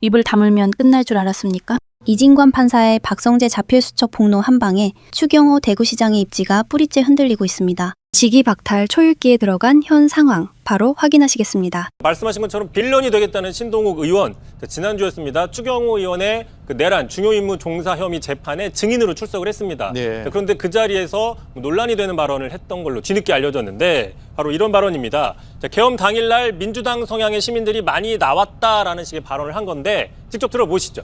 입을 다물면 끝날 줄 알았습니까? 이진관 판사의 박성재 자필수첩 폭로 한 방에 추경호 대구시장의 입지가 뿌리째 흔들리고 있습니다. 직위 박탈 초읽기에 들어간 현 상황 바로 확인하시겠습니다. 말씀하신 것처럼 빌런이 되겠다는 신동욱 의원, 지난주였습니다. 추경호 의원의 내란 중요임무 종사 혐의 재판에 증인으로 출석을 했습니다. 네. 그런데 그 자리에서 논란이 되는 발언을 했던 걸로 뒤늦게 알려졌는데 바로 이런 발언입니다. 계엄 당일날 민주당 성향의 시민들이 많이 나왔다라는 식의 발언을 한 건데 직접 들어보시죠.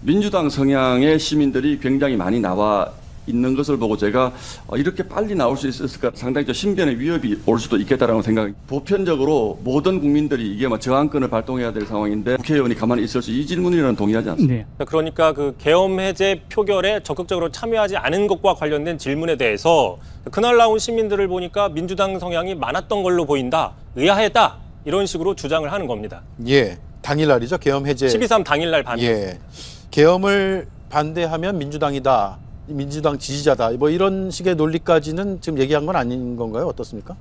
민주당 성향의 시민들이 굉장히 많이 나와 있는 것을 보고 제가 이렇게 빨리 나올 수 있었을까 상당히 신변의 위협이 올 수도 있겠다라는 생각. 보편적으로 모든 국민들이 이게 저항권을 발동해야 될 상황인데 국회의원이 가만히 있을 수 이 질문이랑 동의하지 않습니다. 네. 그러니까 그 계엄 해제 표결에 적극적으로 참여하지 않은 것과 관련된 질문에 대해서 그날 나온 시민들을 보니까 민주당 성향이 많았던 걸로 보인다, 의아했다 이런 식으로 주장을 하는 겁니다. 예, 당일날이죠. 계엄 해제. 12.3 당일날 반대. 예, 계엄을 반대하면 민주당이다, 민주당 지지자다, 뭐 이런 식의 논리까지는 지금 얘기한 건 아닌 건가요? 어떻습니까?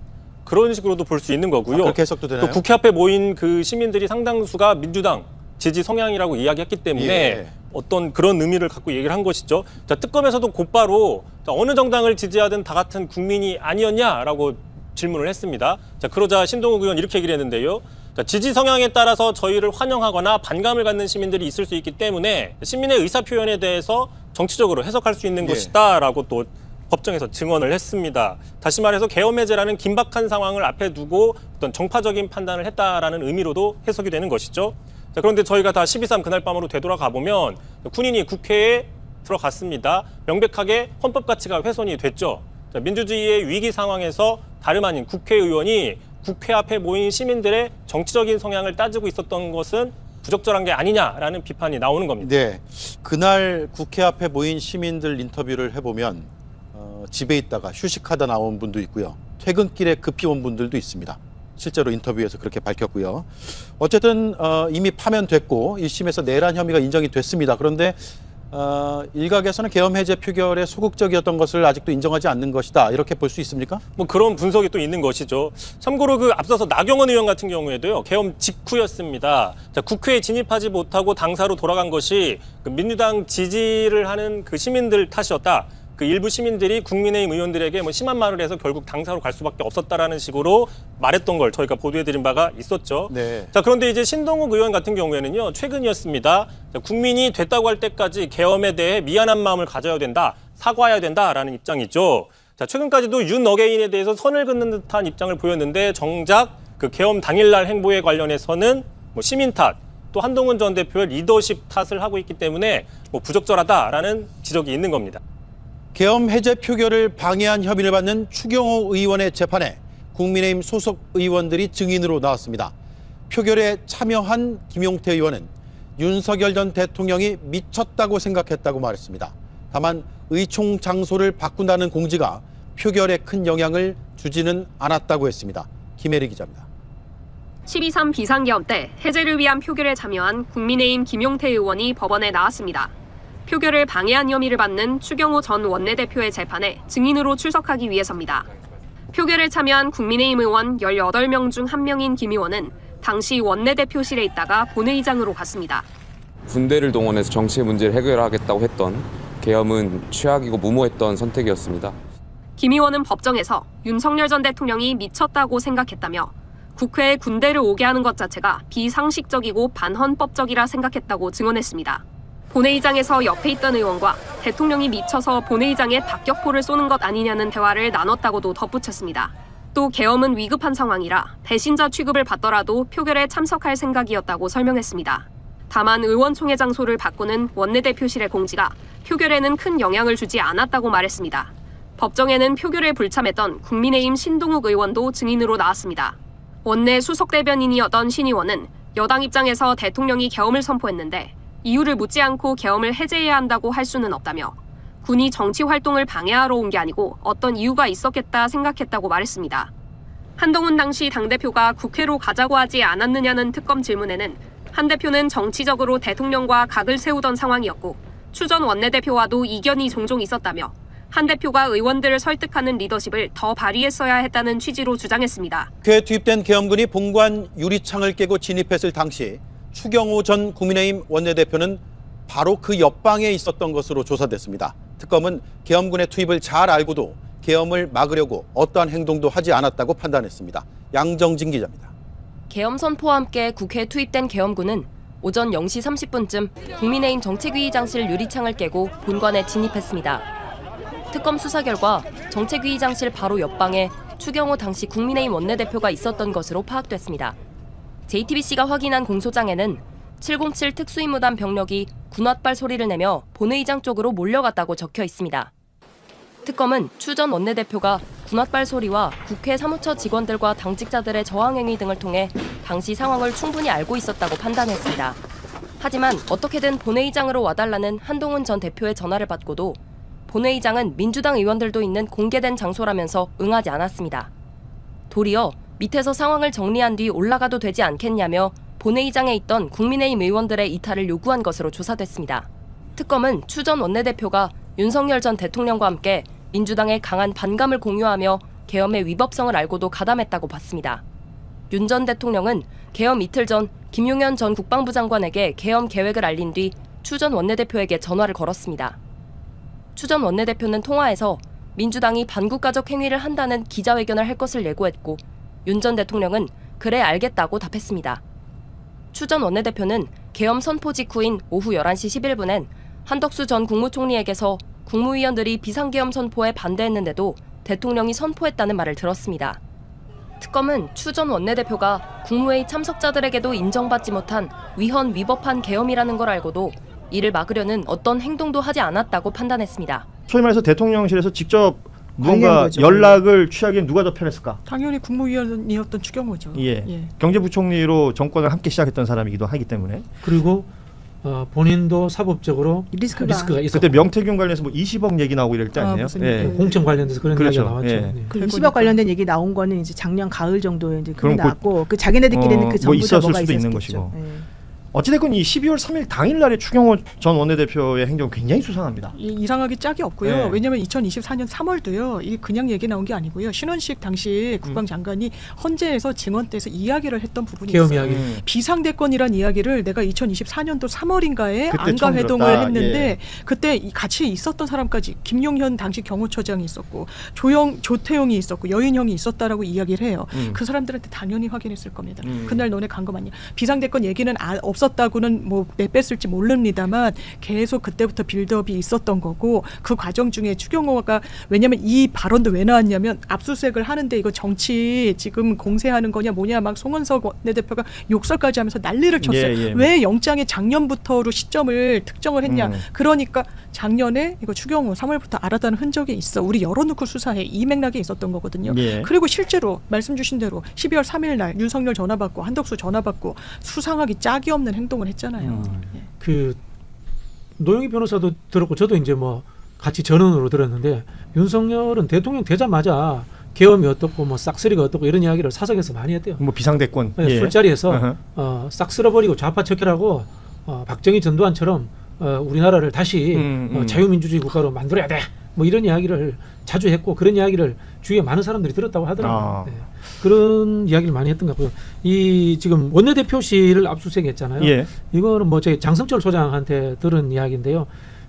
그런 식으로도 볼 수 있는 거고요. 그렇게 해석도 되나요? 또 국회 앞에 모인 그 시민들이 상당수가 민주당 지지 성향이라고 이야기했기 때문에 예. 어떤 그런 의미를 갖고 얘기를 한 것이죠. 자, 특검에서도 곧바로 어느 정당을 지지하든 다 같은 국민이 아니었냐라고 질문을 했습니다. 자, 그러자 신동욱 의원 이렇게 얘기를 했는데요. 자, 지지 성향에 따라서 저희를 환영하거나 반감을 갖는 시민들이 있을 수 있기 때문에 시민의 의사표현에 대해서 정치적으로 해석할 수 있는 예. 것이다라고 또 법정에서 증언을 했습니다. 다시 말해서 계엄 해제라는 긴박한 상황을 앞에 두고 어떤 정파적인 판단을 했다라는 의미로도 해석이 되는 것이죠. 자, 그런데 저희가 다 12.3 그날 밤으로 되돌아가 보면 군인이 국회에 들어갔습니다. 명백하게 헌법 가치가 훼손이 됐죠. 자, 민주주의의 위기 상황에서 다름 아닌 국회의원이 국회 앞에 모인 시민들의 정치적인 성향을 따지고 있었던 것은 부적절한 게 아니냐라는 비판이 나오는 겁니다. 네, 그날 국회 앞에 모인 시민들 인터뷰를 해보면 집에 있다가 휴식하다 나온 분도 있고요. 퇴근길에 급히 온 분들도 있습니다. 실제로 인터뷰에서 그렇게 밝혔고요. 어쨌든 이미 파면됐고 1심에서 내란 혐의가 인정이 됐습니다. 그런데 일각에서는 계엄 해제 표결에 소극적이었던 것을 아직도 인정하지 않는 것이다, 이렇게 볼 수 있습니까? 뭐 그런 분석이 또 있는 것이죠. 참고로 그 앞서서 나경원 의원 같은 경우에도요, 계엄 직후였습니다. 자, 국회에 진입하지 못하고 당사로 돌아간 것이 그 민주당 지지를 하는 그 시민들 탓이었다. 그 일부 시민들이 국민의힘 의원들에게 뭐 심한 말을 해서 결국 당사로 갈 수밖에 없었다라는 식으로 말했던 걸 저희가 보도해드린 바가 있었죠. 네. 자, 그런데 이제 신동욱 의원 같은 경우에는요, 최근이었습니다. 자, 국민이 됐다고 할 때까지 계엄에 대해 미안한 마음을 가져야 된다, 사과해야 된다라는 입장이죠. 자, 최근까지도 윤 어게인에 대해서 선을 긋는 듯한 입장을 보였는데 정작 그 계엄 당일날 행보에 관련해서는 뭐 시민 탓, 또 한동훈 전 대표의 리더십 탓을 하고 있기 때문에 뭐 부적절하다라는 지적이 있는 겁니다. 계엄 해제 표결을 방해한 혐의를 받는 추경호 의원의 재판에 국민의힘 소속 의원들이 증인으로 나왔습니다. 표결에 참여한 김용태 의원은 윤석열 전 대통령이 미쳤다고 생각했다고 말했습니다. 다만 의총 장소를 바꾼다는 공지가 표결에 큰 영향을 주지는 않았다고 했습니다. 김혜리 기자입니다. 12.3 비상계엄 때 해제를 위한 표결에 참여한 국민의힘 김용태 의원이 법원에 나왔습니다. 표결을 방해한 혐의를 받는 추경호 전 원내대표의 재판에 증인으로 출석하기 위해서입니다. 표결에 참여한 국민의힘 의원 18명 중 1명인 김 의원은 당시 원내대표실에 있다가 본회의장으로 갔습니다. 군대를 동원해서 정치의 문제를 해결하겠다고 했던 계엄은 최악이고 무모했던 선택이었습니다. 김 의원은 법정에서 윤석열 전 대통령이 미쳤다고 생각했다며 국회에 군대를 오게 하는 것 자체가 비상식적이고 반헌법적이라 생각했다고 증언했습니다. 본회의장에서 옆에 있던 의원과 대통령이 미쳐서 본회의장에 박격포를 쏘는 것 아니냐는 대화를 나눴다고도 덧붙였습니다. 또 계엄은 위급한 상황이라 배신자 취급을 받더라도 표결에 참석할 생각이었다고 설명했습니다. 다만 의원총회 장소를 바꾸는 원내대표실의 공지가 표결에는 큰 영향을 주지 않았다고 말했습니다. 법정에는 표결에 불참했던 국민의힘 신동욱 의원도 증인으로 나왔습니다. 원내 수석대변인이었던 신 의원은 여당 입장에서 대통령이 계엄을 선포했는데 이유를 묻지 않고 계엄을 해제해야 한다고 할 수는 없다며 군이 정치 활동을 방해하러 온 게 아니고 어떤 이유가 있었겠다 생각했다고 말했습니다. 한동훈 당시 당대표가 국회로 가자고 하지 않았느냐는 특검 질문에는 한 대표는 정치적으로 대통령과 각을 세우던 상황이었고 추 전 원내대표와도 이견이 종종 있었다며 한 대표가 의원들을 설득하는 리더십을 더 발휘했어야 했다는 취지로 주장했습니다. 국회에 투입된 계엄군이 본관 유리창을 깨고 진입했을 당시 추경호 전 국민의힘 원내대표는 바로 그 옆방에 있었던 것으로 조사됐습니다. 특검은 계엄군의 투입을 잘 알고도 계엄을 막으려고 어떠한 행동도 하지 않았다고 판단했습니다. 양정진 기자입니다. 계엄 선포와 함께 국회에 투입된 계엄군은 오전 0시 30분쯤 국민의힘 정책위의장실 유리창을 깨고 본관에 진입했습니다. 특검 수사 결과 정책위의장실 바로 옆방에 추경호 당시 국민의힘 원내대표가 있었던 것으로 파악됐습니다. JTBC가 확인한 공소장에는 707 특수임무단 병력이 군홧발 소리를 내며 본회의장 쪽으로 몰려갔다고 적혀 있습니다. 특검은 추 전 원내대표가 군홧발 소리와 국회 사무처 직원들과 당직자들의 저항 행위 등을 통해 당시 상황을 충분히 알고 있었다고 판단했습니다. 하지만 어떻게든 본회의장으로 와달라는 한동훈 전 대표의 전화를 받고도 본회의장은 민주당 의원들도 있는 공개된 장소라면서 응하지 않았습니다. 도리어 밑에서 상황을 정리한 뒤 올라가도 되지 않겠냐며 본회의장에 있던 국민의힘 의원들의 이탈을 요구한 것으로 조사됐습니다. 특검은 추 전 원내대표가 윤석열 전 대통령과 함께 민주당의 강한 반감을 공유하며 계엄의 위법성을 알고도 가담했다고 봤습니다. 윤 전 대통령은 계엄 이틀 전 김용현 전 국방부 장관에게 계엄 계획을 알린 뒤 추 전 원내대표에게 전화를 걸었습니다. 추 전 원내대표는 통화에서 민주당이 반국가적 행위를 한다는 기자회견을 할 것을 예고했고 윤 전 대통령은 그래 알겠다고 답했습니다. 추 전 원내대표는 계엄 선포 직후인 오후 11시 11분엔 한덕수 전 국무총리에게서 국무위원들이 비상계엄 선포에 반대했는데도 대통령이 선포했다는 말을 들었습니다. 특검은 추 전 원내대표가 국무회의 참석자들에게도 인정받지 못한 위헌 위법한 계엄이라는 걸 알고도 이를 막으려는 어떤 행동도 하지 않았다고 판단했습니다. 소위 말해서 대통령실에서 직접 무언가 관련 거죠. 연락을 취하기엔 누가 더 편했을까? 당연히 국무위원이었던 추경호죠. 예. 경제부총리로 정권을 함께 시작했던 사람이기도 하기 때문에. 그리고 본인도 사법적으로 리스크가 있었고 그때 명태균 관련해서 뭐 20억 얘기 나오고 이럴 때 아니에요? 무슨 예. 공천 관련돼서 그런 그렇죠. 이야기가 나왔죠. 예. 네. 그 20억 관련된 얘기 나온 거는 이제 작년 가을 정도에 이제 그럼 나왔고 그 자기네들끼리는 그 뭐 전부 다 있었을 뭐가 수도 있는 있었겠죠. 것이고. 예. 어찌됐건 이 12월 3일 당일날에 추경호 전 원내대표의 행동은 굉장히 수상합니다. 이상하게 짝이 없고요. 네. 왜냐하면 2024년 3월도요. 이게 그냥 얘기 나온 게 아니고요. 신원식 당시 국방장관이 헌재에서 증언대에서 이야기를 했던 부분이 계엄 있어요. 이야기. 비상대권이란 이야기를 내가 2024년도 3월인가에 그때 안가 처음 회동을 들었다. 했는데 예. 그때 같이 있었던 사람까지 김용현 당시 경호처장이 있었고 조태용이 있었고 여인형이 있었다라고 이야기를 해요. 그 사람들한테 당연히 확인했을 겁니다. 그날 너네 간 거 맞냐? 비상대권 얘기는 없었다고는 뭐 내뺐을지 모릅니다만 계속 그때부터 빌드업이 있었던 거고 그 과정 중에 추경호가 왜냐하면 이 발언도 왜 나왔냐면 압수수색을 하는데 이거 정치 지금 공세하는 거냐 뭐냐 막 송원석 원내대표가 욕설까지 하면서 난리를 쳤어요. 예. 왜 영장에 작년부터로 시점을 특정을 했냐. 그러니까 작년에 이거 추경호 3월부터 알았다는 흔적이 있어. 우리 열어놓고 수사해. 이 맥락에 있었던 거거든요. 예. 그리고 실제로 말씀 주신 대로 12월 3일 날 윤석열 전화 받고 한덕수 전화 받고 수상하기 짝이 없는 행동을 했잖아요. 예. 그 노영희 변호사도 들었고 저도 이제 뭐 같이 전원으로 들었는데 윤석열은 대통령 되자마자 계엄이 어떻고 뭐 싹쓸이가 어떻고 이런 이야기를 사석에서 많이 했대요. 뭐 비상대권. 네, 예. 술자리에서 싹 쓸어버리고 좌파 척결하고 박정희 전두환처럼 우리나라를 다시 자유민주주의 국가로 만들어야 돼. 뭐 이런 이야기를 자주 했고 그런 이야기를 주위에 많은 사람들이 들었다고 하더라고요. 네. 그런 이야기를 많이 했던 것 같고요. 이 지금 원내대표실을 압수수색했잖아요. 예. 이거는 뭐 저희 장성철 소장한테 들은 이야기인데요.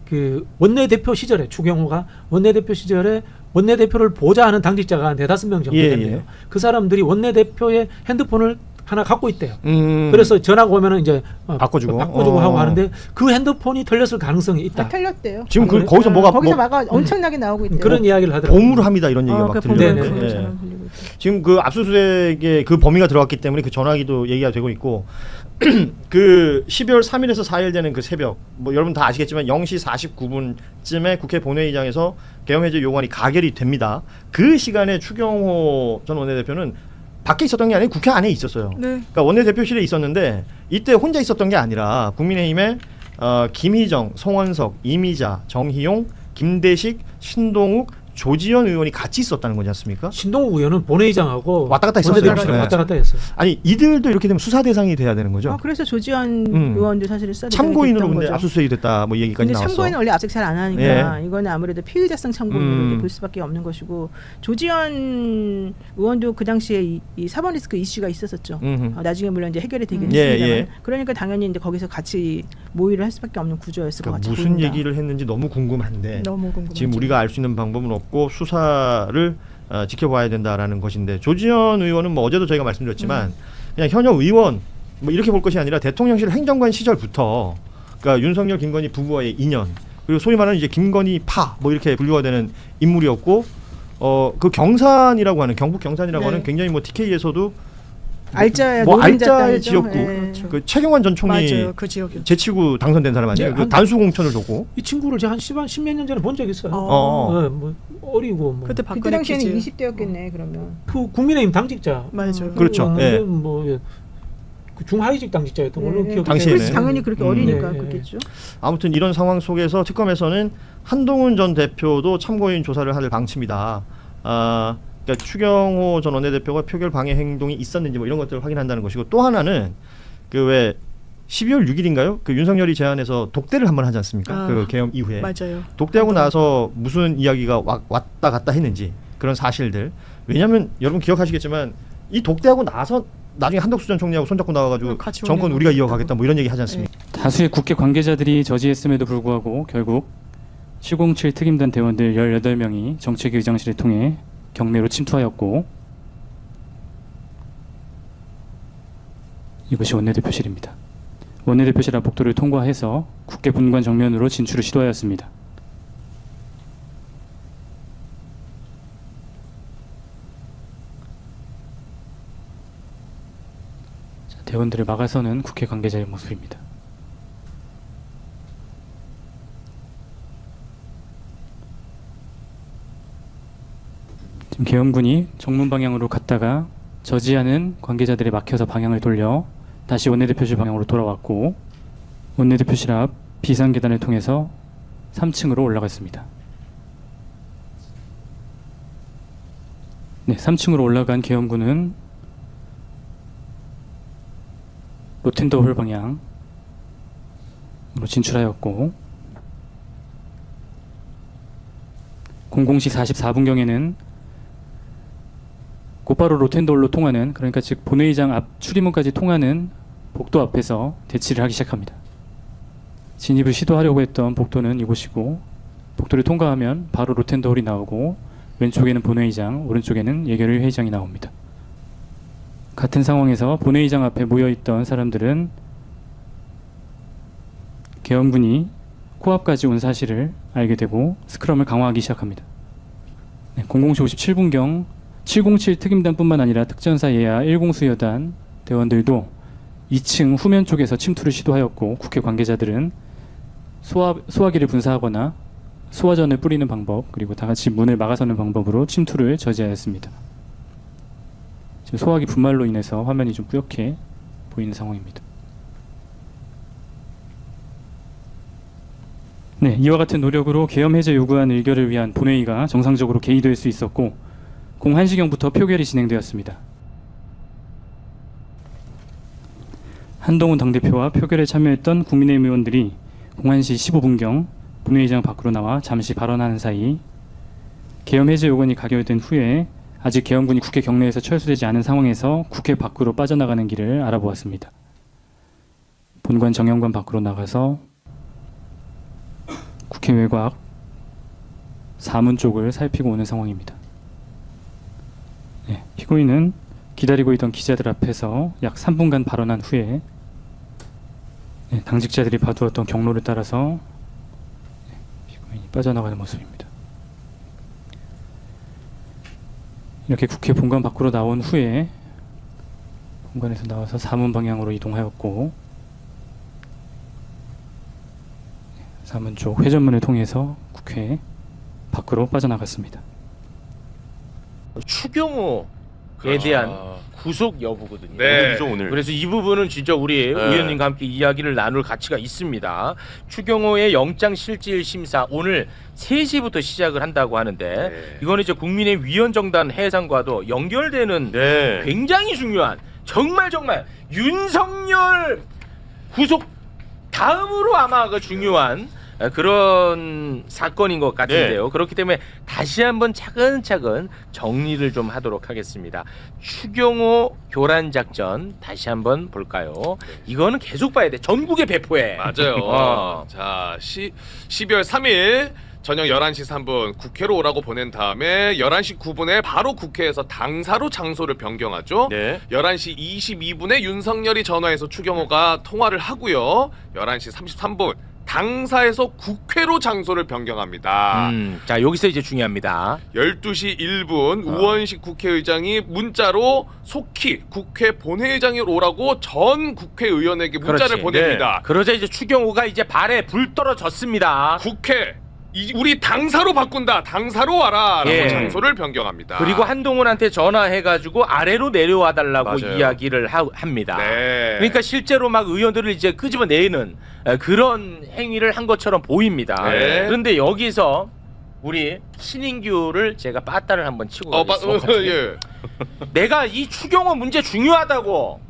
그 원내대표 시절에 추경호가 원내대표 시절에 원내대표를 보좌하는 당직자가 한 4-5명 정도 됐네요. 예. 그 사람들이 원내대표의 핸드폰을 하나 갖고 있대요. 음. 그래서 전화가 오면은 이제 바꿔주고 하고 하는데 그 핸드폰이 털렸을 가능성이 있다. 털렸대요. 지금 그래? 거기서 뭐가 거기서 뭐 막아 엄청나게 나오고 있대요. 그런 이야기를 하더라고요. 보물을 합니다 이런 얘기가 막 네네. 들리는데. 그 예. 지금 그 압수수색에 그 범위가 들어갔기 때문에 그 전화기도 얘기가 되고 있고 그 12월 3일에서 4일 되는 그 새벽 뭐 여러분 다 아시겠지만 0시 49분쯤에 국회 본회의장에서 계엄해제 요구안이 가결이 됩니다. 그 시간에 추경호 전 원내대표는 밖에 있었던 게 아니고 국회 안에 있었어요. 네. 그러니까 원내대표실에 있었는데 이때 혼자 있었던 게 아니라 국민의힘의 김희정, 송원석, 이미자, 정희용, 김대식, 신동욱, 조지현 의원이 같이 있었다는 거지 않습니까? 신동욱 의원은 본회의장하고 왔다 갔다 했었어요. 원내대표랑 네. 왔다 갔다 했어요. 아니 이들도 이렇게 되면 수사 대상이 돼야 되는 거죠? 그래서 조지현 의원도 사실 수사 대상이 참고인으로 됐던 근데 거죠. 압수수색이 됐다 뭐 얘기까지 근데 나왔어. 참고인은 원래 압수수색 잘 안 하니까 이거는 아무래도 피의자성 참고인으로 이제 볼 수밖에 없는 것이고 조지현 의원도 그 당시에 이 사법 리스크 이슈가 있었었죠. 나중에 물론 이제 해결이 되긴 했습니다만 그러니까 당연히 이제 거기서 같이 모의를 할 수밖에 없는 구조였을 것 같아요. 무슨 얘기를 했는지 너무 궁금한데 너무 궁금하죠. 지금 우리가 알 수 있는 방법은 없고 수사를 지켜봐야 된다라는 것인데 조지현 의원은 뭐 어제도 저희가 말씀드렸지만 그냥 현역 의원 뭐 이렇게 볼 것이 아니라 대통령실 행정관 시절부터 그러니까 윤석열 김건희 부부와의 인연 그리고 소위 말하는 이제 김건희 파 뭐 이렇게 분류가 되는 인물이었고 그 경산이라고 하는 경북 경산이라고 하는 굉장히 뭐 TK에서도 알짜의 지역구 그렇죠. 그 최경환 전 총리 맞아요. 그 지역이요. 제치구 당선된 사람 아니에요? 그 단수 공천을 줬고 이 친구를 제가 한 10몇 년 전에 본 적 있어요. 어. 뭐 어리고 뭐. 그때 그 당시에는 20대였겠네 그러면. 그 국민의힘 당직자. 맞아요. 그렇죠. 예. 뭐 그 중하위직 당직자였던 걸로 기억이 당시에는. 그래서 당연히 그렇게 어리니까 네, 그렇겠죠. 아무튼 이런 상황 속에서 특검에서는 한동훈 전 대표도 참고인 조사를 할 방침이다. 그러니까 추경호 전 원내대표가 표결 방해 행동이 있었는지 뭐 이런 것들을 확인한다는 것이고 또 하나는 그 왜 12월 6일인가요? 그 윤석열이 제안해서 독대를 한번 하지 않습니까? 그 계엄 이후에. 맞아요. 독대하고 나서 무슨 이야기가 왔다 갔다 했는지 그런 사실들. 왜냐하면 여러분 기억하시겠지만 이 독대하고 나서 나중에 한덕수 전 총리하고 손잡고 나와가지고 정권 우리가 이어가겠다 뭐 이런 얘기 하지 않습니까? 다수의 국회 관계자들이 저지했음에도 불구하고 결국 707 특임단 대원들 18명이 정책위 의장실을 통해 경내로 침투하였고 이것이 원내대표실입니다. 원내대표실 앞 복도를 통과해서 국회 본관 정면으로 진출을 시도하였습니다. 대원들을 막아서는 국회 관계자의 모습입니다. 지금 계엄군이 정문 방향으로 갔다가 저지하는 관계자들이 막혀서 방향을 돌려 다시 원내대표실 방향으로 돌아왔고 원내대표실 앞 비상계단을 통해서 3층으로 올라갔습니다. 네, 3층으로 올라간 계엄군은 로텐더홀 방향으로 진출하였고 00시 44분경에는 곧바로 로텐더홀로 통하는 그러니까 즉 본회의장 앞 출입문까지 통하는 복도 앞에서 대치를 하기 시작합니다. 진입을 시도하려고 했던 복도는 이곳이고 복도를 통과하면 바로 로텐더홀이 나오고 왼쪽에는 본회의장, 오른쪽에는 예결위 회의장이 나옵니다. 같은 상황에서 본회의장 앞에 모여있던 사람들은 계엄군이 코앞까지 온 사실을 알게 되고 스크럼을 강화하기 시작합니다. 네, 00시 57분경 707 특임단뿐만 아니라 특전사 예하 1공수여단 대원들도 2층 후면 쪽에서 침투를 시도하였고 국회 관계자들은 소화기를 분사하거나 소화전을 뿌리는 방법 그리고 다같이 문을 막아서는 방법으로 침투를 저지하였습니다. 지금 소화기 분말로 인해서 화면이 좀 뿌옇게 보이는 상황입니다. 네, 이와 같은 노력으로 계엄 해제 요구안 의결을 위한 본회의가 정상적으로 개의될 수 있었고 01시경부터 표결이 진행되었습니다. 한동훈 당대표와 표결에 참여했던 국민의힘 의원들이 01시 15분경 본회의장 밖으로 나와 잠시 발언하는 사이 계엄 해제 요건이 가결된 후에 아직 계엄군이 국회 경내에서 철수되지 않은 상황에서 국회 밖으로 빠져나가는 길을 알아보았습니다. 본관 정영관 밖으로 나가서 국회 외곽 사문 쪽을 살피고 오는 상황입니다. 네, 피고인은 기다리고 있던 기자들 앞에서 약 3분간 발언한 후에 당직자들이 봐두었던 경로를 따라서 피고인이 빠져나가는 모습입니다. 이렇게 국회 본관 밖으로 나온 후에 본관에서 나와서 사문 방향으로 이동하였고 사문 쪽 회전문을 통해서 국회 밖으로 빠져나갔습니다. 추경호에 대한 구속 여부거든요. 네. 오늘. 그래서 이 부분은 진짜 우리 의원님과 함께 이야기를 나눌 가치가 있습니다. 추경호의 영장실질심사 오늘 3시부터 시작을 한다고 하는데 이거는 이제 국민의 위헌정당 해산과도 연결되는 굉장히 중요한 정말 윤석열 구속 다음으로 아마 그 중요한 그런 사건인 것 같은데요. 그렇기 때문에 다시 한번 차근차근 정리를 좀 하도록 하겠습니다. 추경호 교란 작전 다시 한번 볼까요? 이거는 계속 봐야 돼. 전국에 배포해. 맞아요. 자, 12월 3일 저녁 11시 3분 국회로 오라고 보낸 다음에 11시 9분에 바로 국회에서 당사로 장소를 변경하죠. 11시 22분에 윤석열이 전화해서 추경호가 통화를 하고요. 11시 33분 당사에서 국회로 장소를 변경합니다. 자, 여기서 이제 중요합니다. 12시 1분 우원식 국회의장이 문자로 속히 국회 본회의장에 오라고 전 국회의원에게 문자를 보냅니다. 그러자 이제 추경호가 이제 발에 불 떨어졌습니다. 국회 우리 당사로 바꾼다. 당사로 와라. 라고 장소를 변경합니다. 그리고 한동훈한테 전화해가지고 아래로 내려와 달라고 이야기를 합니다. 그러니까 실제로 막 의원들을 이제 끄집어내는 그런 행위를 한 것처럼 보입니다. 그런데 여기서 우리 신인규를 제가 빠따를 한번 치고 가겠습니다. 내가 이 추경호 문제 중요하다고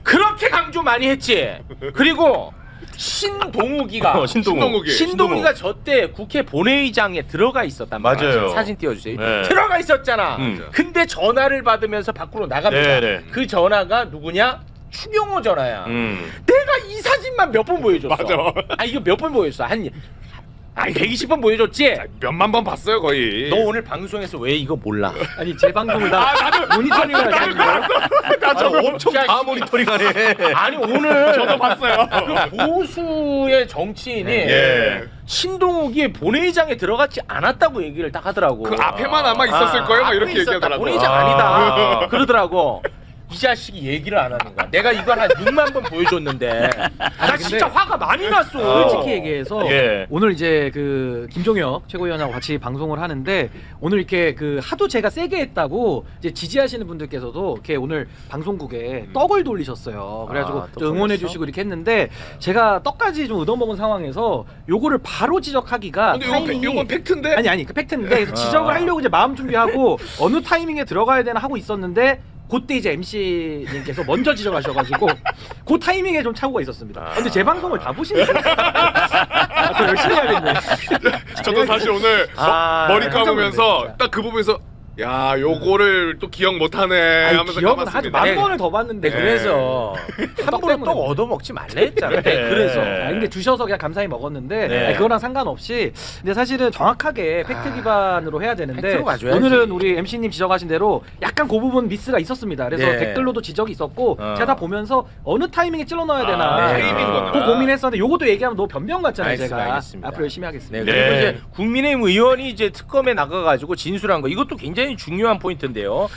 그렇게 강조 많이 했지. 그리고 신동욱이가 신동욱이가 저때 국회 본회의장에 들어가 있었단 말이에요. 사진 띄워주세요. 들어가 있었잖아. 근데 전화를 받으면서 밖으로 나갑니다. 그 전화가 누구냐? 추경호 전화야. 내가 이 사진만 몇 번 보여줬어. 이거 몇 번 보여줬어. 한 120번 보여줬지? 몇만 번 봤어요 거의. 너 오늘 방송에서 왜 이거 몰라? 아니 제 방송을 다 모니터링을 하시는 거예요? 나 엄청 다 모니터링하네. 아니 오늘 저도 봤어요. 그 보수의 정치인이 신동욱이 본회의장에 들어갔지 않았다고 얘기를 딱 하더라고. 그 앞에만 아마 있었을 거예요. 막 이렇게 얘기하더라고. 본회의장 아니다. 그러더라고. 이 자식이 얘기를 안 하는 거야. 내가 이걸 한 6만 번 보여줬는데 나 진짜 화가 많이 났어. 솔직히 얘기해서 오늘 이제 그 김종혁 최고위원하고 같이 방송을 하는데 오늘 이렇게 그 하도 제가 세게 했다고 이제 지지하시는 분들께서도 이렇게 오늘 방송국에 떡을 돌리셨어요. 그래가지고 좀 응원해주시고 이렇게 했는데 제가 떡까지 좀 얻어먹은 상황에서 요거를 바로 지적하기가 근데 이건 팩트인데? 아니 그 팩트인데 그래서 지적을 하려고 이제 마음 준비하고 어느 타이밍에 들어가야 되나 하고 있었는데 그때 이제 MC님께서 먼저 지적하셔가지고 그 타이밍에 좀 착오가 있었습니다. 근데 제 방송을 다 보시네요. 더 열심히 해야겠네. 저도 사실 오늘 머리 감으면서 딱 그 부분에서 야 요거를 또 기억 못하네 하면서 기억은 아주 만 번을 더 봤는데 그래서 함부로 떡 얻어먹지 말래 했잖아. 그래서 근데 주셔서 그냥 감사히 먹었는데 그거랑 상관없이 근데 사실은 정확하게 팩트 기반으로 해야 되는데 오늘은 우리 MC님 지적하신 대로 약간 그 부분 미스가 있었습니다. 그래서 댓글로도 지적이 있었고 제가 다 보면서 어느 타이밍에 찔러 넣어야 되나 그 고민했었는데 요것도 얘기하면 너무 변명 같잖아요. 제가 앞으로 열심히 하겠습니다. 그리고 이제 국민의힘 의원이 이제 특검에 나가가지고 진술한 거 이것도 굉장히 중요한 포인트인데요.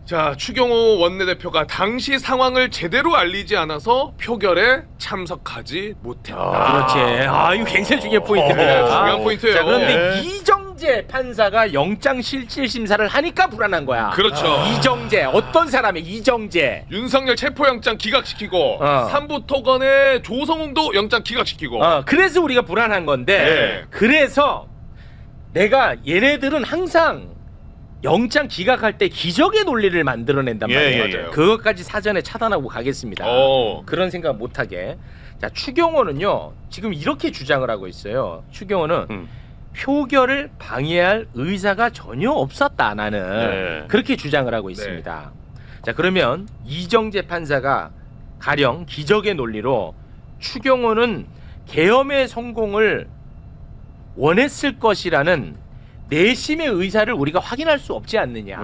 자, 추경호 원내대표가 당시 상황을 제대로 알리지 않아서 표결에 참석하지 못했다. 그렇지. 이거 굉장히 중요한 포인트입니다. 중요한 포인트예요. 자, 그런데 이정재 판사가 영장실질심사를 하니까 불안한 거야. 그렇죠. 이정재 어떤 사람이 이정재 윤석열 체포영장 기각시키고 삼부 토건의 조성웅도 영장 기각시키고 그래서 우리가 불안한 건데 그래서 내가 얘네들은 항상 영장 기각할 때 기적의 논리를 만들어낸단 말이에요. 그것까지 사전에 차단하고 가겠습니다. 그런 생각 못하게. 자, 추경호는요 지금 이렇게 주장을 하고 있어요. 추경호는 표결을 방해할 의사가 전혀 없었다 나는 그렇게 주장을 하고 있습니다. 자, 그러면 이정재 판사가 가령 기적의 논리로 추경호는 계엄의 성공을 원했을 것이라는 내심의 의사를 우리가 확인할 수 없지 않느냐.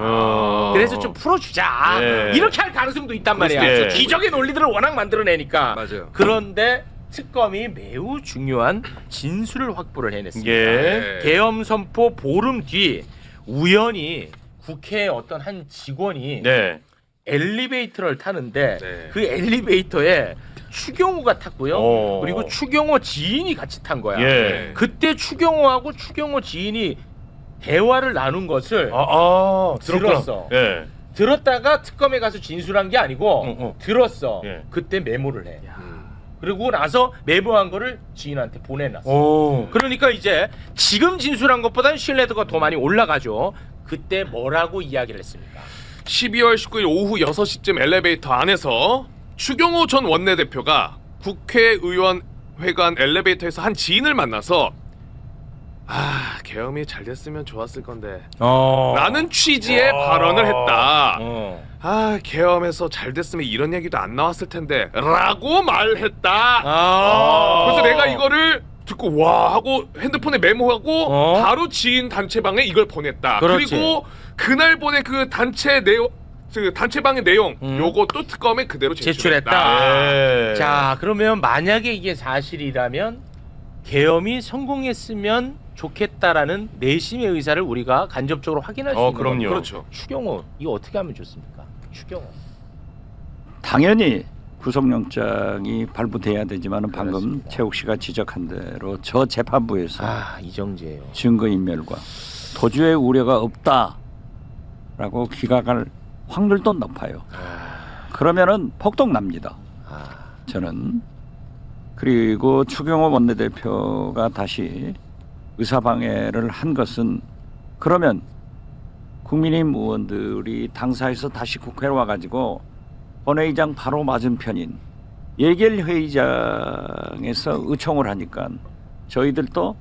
그래서 좀 풀어주자. 이렇게 할 가능성도 있단 말이야. 기적의 논리들을 워낙 만들어내니까. 그런데 특검이 매우 중요한 진술을 확보를 해냈습니다. 계엄 선포 보름 뒤 우연히 국회의 어떤 한 직원이 엘리베이터를 타는데 그 엘리베이터에 추경호가 탔고요. 그리고 추경호 지인이 같이 탄 거야. 그때 추경호하고 추경호 지인이 대화를 나눈 것을 들었어. 들었다가 특검에 가서 진술한 게 아니고 들었어. 예. 그때 메모를 해. 그리고 나서 메모한 거를 지인한테 보내놨어. 그러니까 이제 지금 진술한 것보다는 신뢰도가 더 많이 올라가죠. 그때 뭐라고 이야기를 했습니까? 12월 19일 오후 6시쯤 엘리베이터 안에서 추경호 전 원내대표가 국회의원 회관 엘리베이터에서 한 지인을 만나서 계엄이 잘 됐으면 좋았을 건데 라는 취지의 발언을 했다. 계엄에서 잘 됐으면 이런 얘기도 안 나왔을 텐데 라고 말했다. 그래서 내가 이거를 듣고 와 하고 핸드폰에 메모하고 바로 지인 단체방에 이걸 보냈다. 그렇지. 그리고 그날 보낸 그 단체 내용 그 단체방의 내용 요것도 특검에 그대로 제출했다. 자, 그러면 만약에 이게 사실이라면 계엄이 성공했으면 좋겠다라는 내심의 의사를 우리가 간접적으로 확인할 수 있는 겁니다. 그렇죠. 추경호 이거 어떻게 하면 좋습니까? 추경호. 당연히 구속영장이 발부돼야 되지만은 방금 최욱 씨가 지적한 대로 저 재판부에서 이정재예요. 증거인멸과 도주의 우려가 없다라고 기각할 확률도 높아요. 그러면은 폭동 납니다. 저는. 그리고 추경호 원내대표가 다시 의사방해를 한 것은 그러면 국민의힘 의원들이 당사에서 다시 국회로 와가지고 본회의장 바로 맞은편인 예결회의장에서 의총을 하니까 저희들도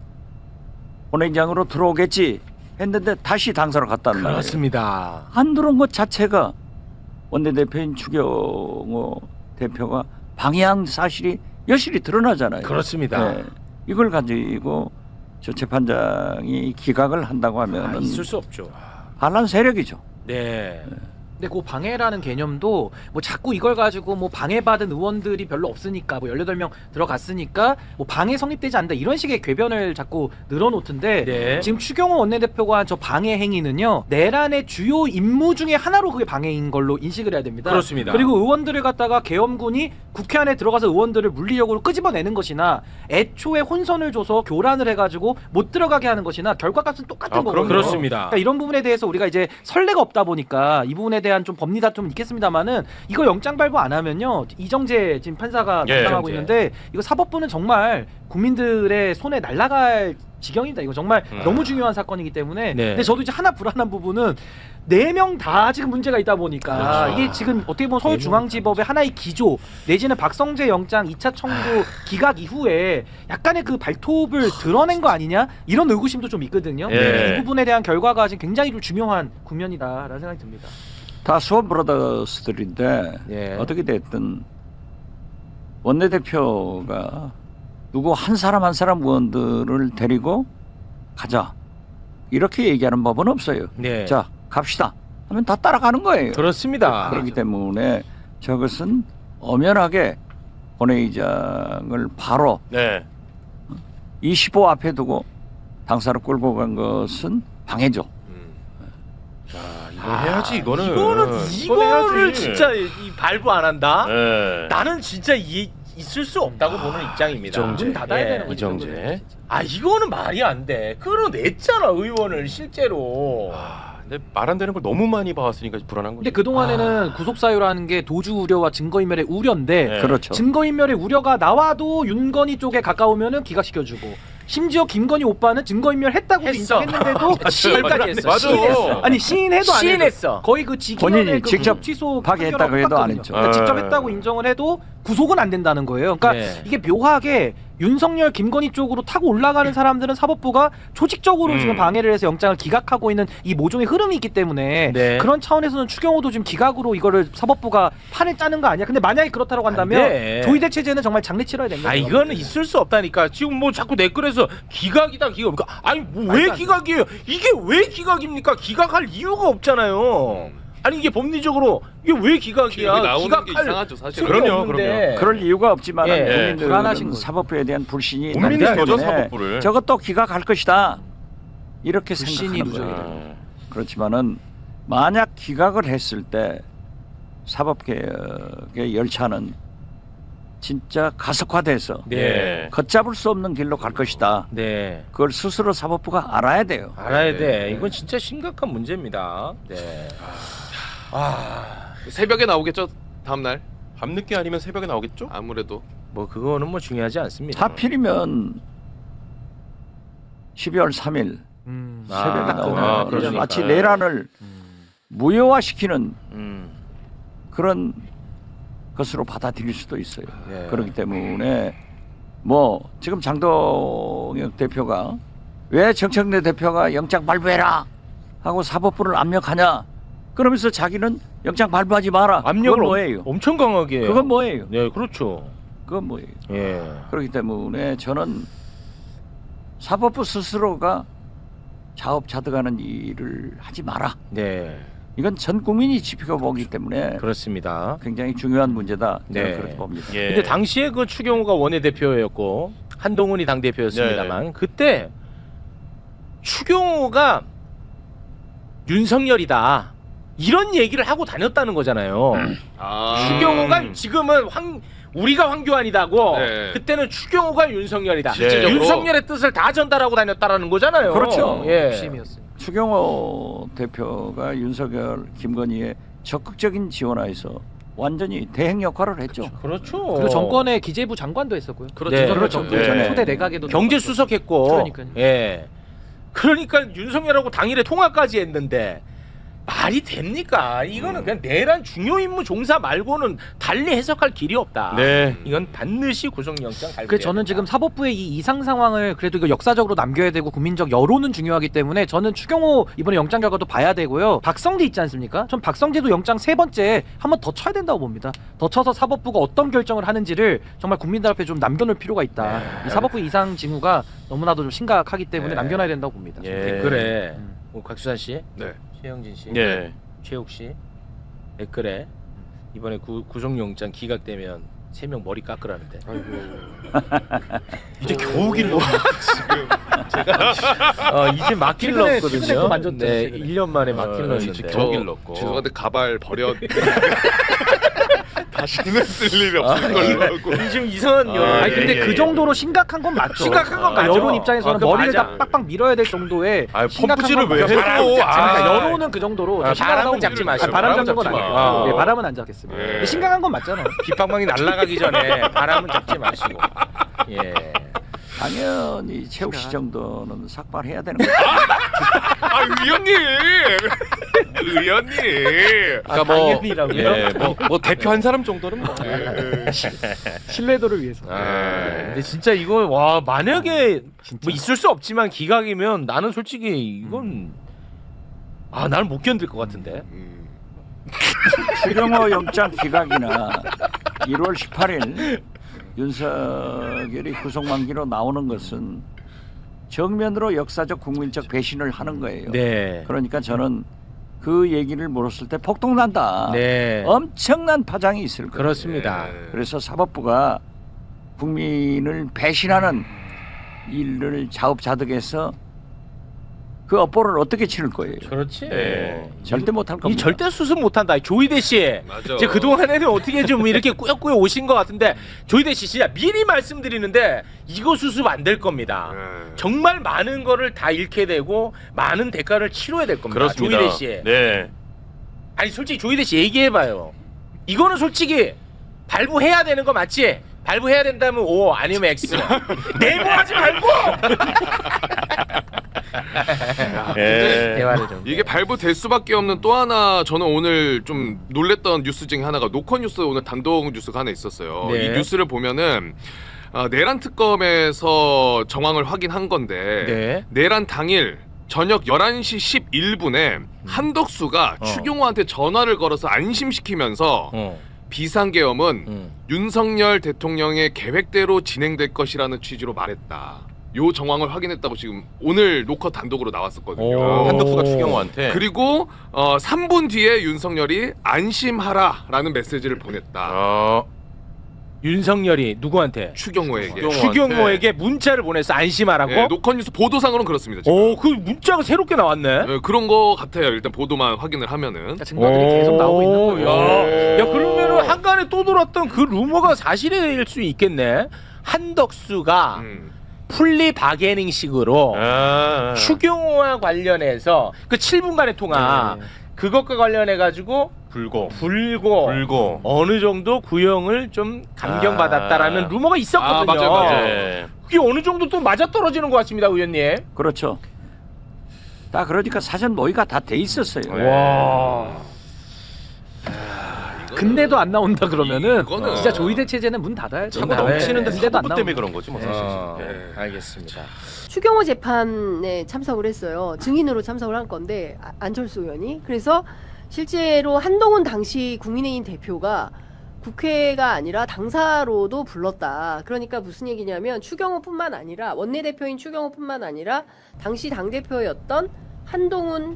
본회의장으로 들어오겠지 했는데 다시 당사로 갔단 말이에요. 그렇습니다. 안 들어온 것 자체가 원내대표인 추경호 대표가 방해한 사실이 여실히 드러나잖아요. 그렇습니다. 네. 이걸 가지고 저 재판장이 기각을 한다고 하면은 있을 수 없죠. 반란 세력이죠. 네. 근데 그 방해라는 개념도 뭐 자꾸 이걸 가지고 뭐 방해받은 의원들이 별로 없으니까 뭐 18명 들어갔으니까 뭐 방해 성립되지 않는다 이런 식의 궤변을 자꾸 늘어놓던데 네. 지금 추경호 원내대표가 한 저 방해 행위는요 내란의 주요 임무 중에 하나로 그게 방해인 걸로 인식을 해야 됩니다. 그렇습니다. 그리고 의원들을 갖다가 계엄군이 국회 안에 들어가서 의원들을 물리력으로 끄집어내는 것이나 애초에 혼선을 줘서 교란을 해가지고 못 들어가게 하는 것이나 결과값은 똑같은 거거든요. 그렇습니다. 그러니까 이런 부분에 대해서 우리가 이제 선례가 없다 보니까 이 부분에 대한 좀 법리 다툼은 있겠습니다만은 이거 영장 발부 안 하면요 이정재 지금 판사가 담당하고 있는데 이거 사법부는 정말 국민들의 손에 날아갈 지경입니다. 이거 정말 너무 중요한 사건이기 때문에 근데 저도 이제 하나 불안한 부분은 4명 다 지금 문제가 있다 보니까 이게 지금 어떻게 보면 서울중앙지법의 하나의 기조 내지는 박성재 영장 2차 청구 기각 이후에 약간의 그 발톱을 드러낸 거 아니냐 이런 의구심도 좀 있거든요. 이 부분에 대한 결과가 지금 굉장히 좀 중요한 국면이다라는 생각이 듭니다. 다 수원 브라더스들인데 어떻게 됐든 원내대표가 누구 한 사람 의원들을 데리고 가자 이렇게 얘기하는 법은 없어요. 자 갑시다 하면 다 따라가는 거예요. 그렇습니다. 그렇기 때문에 저것은 엄연하게 본회의장을 바로 25 앞에 두고 당사로 끌고 간 것은 방해죠. 이거 해야지 이거를 진짜 이 발부 안 한다? 나는 진짜 있을 수 없다고 보는 입장입니다. 문 닫아야 되는 거죠. 이정재. 이거는 말이 안 돼. 끌어냈잖아 의원을 실제로. 근데 말 안 되는 걸 너무 많이 봐왔으니까 불안한 거죠. 근데 그동안에는 구속사유라는 게 도주 우려와 증거인멸의 우려인데 그렇죠. 증거인멸의 우려가 나와도 윤건희 쪽에 가까우면은 기각시켜주고 심지어 김건희 오빠는 증거인멸했다고 인정했는데도 시인까지 했어. 맞아. 아니 시인해도 안 시인했어. 거의 그 지기현의 본인이 그 직접 취소 하게 했다고 해도 안 했죠. 그러니까 직접 했다고 인정을 해도 구속은 안 된다는 거예요. 그러니까 이게 묘하게 윤석열, 김건희 쪽으로 타고 올라가는 사람들은 사법부가 조직적으로 지금 방해를 해서 영장을 기각하고 있는 이 모종의 흐름이 있기 때문에 그런 차원에서는 추경호도 지금 기각으로 이거를 사법부가 판을 짜는 거 아니야? 근데 만약에 그렇다고 한다면 조희대 체제는 정말 장례 치러야 되는 거예요. 이거는 있을 수 없다니까. 지금 뭐 자꾸 댓글에서 기각이다 기각. 아니 뭐 왜 기각이에요? 이게 왜 기각입니까? 기각할 이유가 없잖아요. 아니 이게 법리적으로 이게 왜 기각이야? 기각할 게 이상하죠, 사실. 그럼요. 그럴 이유가 없지만 불안하신 국민들은 사법부에 대한 불신이 못 많기 믿는 거죠, 때문에 사법부를. 저것도 기각할 것이다 이렇게 불신이 생각하는 거예요. 누적이 그렇지만은 만약 기각을 했을 때 사법개혁의 열차는 진짜 가속화돼서 걷잡을 수 없는 길로 갈 것이다. 그걸 스스로 사법부가 알아야 돼요. 알아야 돼. 이건 진짜 심각한 문제입니다. 새벽에 나오겠죠? 다음 날. 밤늦게 아니면 새벽에 나오겠죠? 아무래도 뭐 그거는 뭐 중요하지 않습니다. 하필이면 12월 3일 새벽에 나오면 그러니까. 마치 내란을 무효화시키는 그런 것으로 받아들일 수도 있어요. 예. 그렇기 때문에 뭐 지금 장동혁 대표가 왜 정청래 대표가 영장 발부해라 하고 사법부를 압력하냐? 그러면서 자기는 영장 발부하지 마라. 압력을 그건 뭐예요? 엄청 강하게 해요. 그건 뭐예요? 네, 그렇죠. 그건 뭐예요? 예. 그렇기 때문에 저는 사법부 스스로가 자업자득하는 일을 하지 마라. 네. 이건 전 국민이 지켜보기 때문에 그렇습니다. 굉장히 중요한 문제다. 저는 네. 그렇게 봅니다. 근데 당시에 그 추경호가 원내대표였고 한동훈이 당대표였습니다만 그때 추경호가 윤석열이다 이런 얘기를 하고 다녔다는 거잖아요. 추경호가 지금은 우리가 황교안이다고 네. 그때는 추경호가 윤석열이다. 실질적으로. 윤석열의 뜻을 다 전달하고 다녔다라는 거잖아요. 그렇죠. 예. 추경호 대표가 윤석열, 김건희의 적극적인 지원하에서 완전히 대행 역할을 했죠. 그렇죠. 그리고 정권의 기재부 장관도 했었고요. 그렇죠. 네. 그렇죠. 전에. 초대 내각에도 경제수석했고. 그러니까요. 예. 그러니까 윤석열하고 당일에 통화까지 했는데 말이 됩니까? 이거는 그냥 내란 중요 임무 종사 말고는 달리 해석할 길이 없다. 네. 이건 반드시 구속영장 발부. 그래서 저는 지금 사법부의 이 이상 상황을 그래도 이거 역사적으로 남겨야 되고 국민적 여론은 중요하기 때문에 저는 추경호 이번에 영장 결과도 봐야 되고요. 박성재 있지 않습니까? 전 박성재도 영장 3번째 한 번 더 쳐야 된다고 봅니다. 더 쳐서 사법부가 어떤 결정을 하는지를 정말 국민들 앞에 좀 남겨놓을 필요가 있다. 이 사법부 이상 징후가 너무나도 좀 심각하기 때문에 남겨놔야 된다고 봅니다. 댓글에 곽수산 씨, 네. 최영진 씨, 네. 최욱 씨 댓글에 이번에 구속영장 기각되면 3명 머리 깎으라는데. 이제 겨우 길러. 지금 제가 이제 막 최근에 길렀거든요. 또 만졌죠, 네, 최근에. 1년 만에 막 길렀는데. 겨우 길렀고. 죄송한데 가발 버려. 다시는 쓸 일이 없을 걸로. 지금 이상한 아니 근데 그 정도로 심각한 건 맞죠. 심각한 건 맞죠. 여론 입장에서는 그거 머리를 맞아. 다 빡빡 밀어야 될 정도의 심각한 펌프질을 건 왜 맞죠. 해? 그러니까 여론은 그 정도로 바람은 잡지 마시고. 바람 잡는 건 잡지 아니에요. 마. 네, 바람은 안 잡겠습니다. 네. 근데 심각한 건 맞잖아요. 빗방망이 날아가기 전에 바람은 잡지 마시고. 예. 당연히 최욱 씨 정도는 삭발해야 되는 거죠. 의원님. 의원님. 그러니까 당연히라고요? 뭐 대표 한 사람 정도는 뭐. 신뢰도를 위해서. 근데 진짜 이거 와 만약에 뭐 있을 수 없지만 기각이면 나는 솔직히 이건 나는 못 견딜 것 같은데. 추경호 영장 기각이나 1월 18일 윤석열이 구속만기로 나오는 것은 정면으로 역사적 국민적 배신을 하는 거예요. 네. 그러니까 저는 그 얘기를 물었을 때 폭동난다. 네. 엄청난 파장이 있을 거예요. 그렇습니다. 그래서 사법부가 국민을 배신하는 일을 자업자득해서 그 업보를 어떻게 치를 거예요? 그렇지. 절대 못할 겁니다. 이 절대 수습 못한다. 조이대 씨. 맞아. 이제 그동안에는 어떻게 좀 이렇게 꾸역꾸역 오신 것 같은데 조이대 씨 진짜 미리 말씀드리는데 이거 수습 안 될 겁니다. 정말 많은 거를 다 잃게 되고 많은 대가를 치러야 될 겁니다. 그렇습니다. 조이대 씨. 네. 아니 솔직히 조이대 씨 얘기해봐요. 이거는 솔직히 발부해야 되는 거 맞지? 발부해야 된다면 O 아니면 X. 내부하지 말고. 대화를 좀. 이게 발부될 수밖에 없는 또 하나 저는 오늘 좀 놀랬던 뉴스 중에 하나가 노컷뉴스 오늘 단독 뉴스가 하나 있었어요. 네. 이 뉴스를 보면은 내란 특검에서 정황을 확인한 건데 네. 내란 당일 저녁 11시 11분에 한덕수가 추경호한테 전화를 걸어서 안심시키면서 비상계엄은 윤석열 대통령의 계획대로 진행될 것이라는 취지로 말했다. 요 정황을 확인했다고 지금 오늘 노컷 단독으로 나왔었거든요. 한덕수가 추경호한테. 그리고 3분 뒤에 윤석열이 안심하라라는 메시지를 보냈다. 윤석열이 누구한테? 추경호에게. 추경호에게 문자를 보내서 안심하라고? 네, 노컷뉴스 보도상으로는 그렇습니다. 지금. 오, 그 문자가 새롭게 나왔네. 네, 그런 거 같아요. 일단 보도만 확인을 하면은. 증거들이 계속 나오고 있는 거예요. 야, 그러면은 한간에 또 돌았던 그 루머가 사실일 수 있겠네. 한덕수가 풀리 바게닝식으로 추경호와 관련해서 그 7분간의 통화 그것과 관련해 가지고 불고 어느 정도 구형을 좀 감경받았다라는 루머가 있었거든요. 맞아요. 그게 어느 정도 또 맞아떨어지는 것 같습니다, 의원님. 그렇죠. 다 그러니까 사전 모의가 다 돼 있었어요. 와. 근데도 안 나온다 그러면은 이거는 진짜 조의대 체제는 문 닫아야죠. 차고 넘치는데 근데도 안 사법 때문에 나온다. 그런 거지 뭐 사실. 알겠습니다. 추경호 재판에 참석을 했어요. 증인으로 참석을 한 건데 안철수 의원이. 그래서 실제로 한동훈 당시 국민의힘 대표가 국회가 아니라 당사로도 불렀다. 그러니까 무슨 얘기냐면 추경호뿐만 아니라 원내대표인 추경호뿐만 아니라 당시 당대표였던 한동훈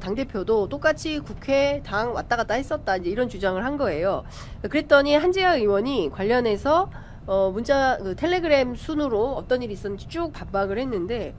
당대표도 똑같이 국회 당 왔다 갔다 했었다. 이제 이런 주장을 한 거예요. 그랬더니 한재하 의원이 관련해서 문자 텔레그램 순으로 어떤 일이 있었는지 쭉 반박을 했는데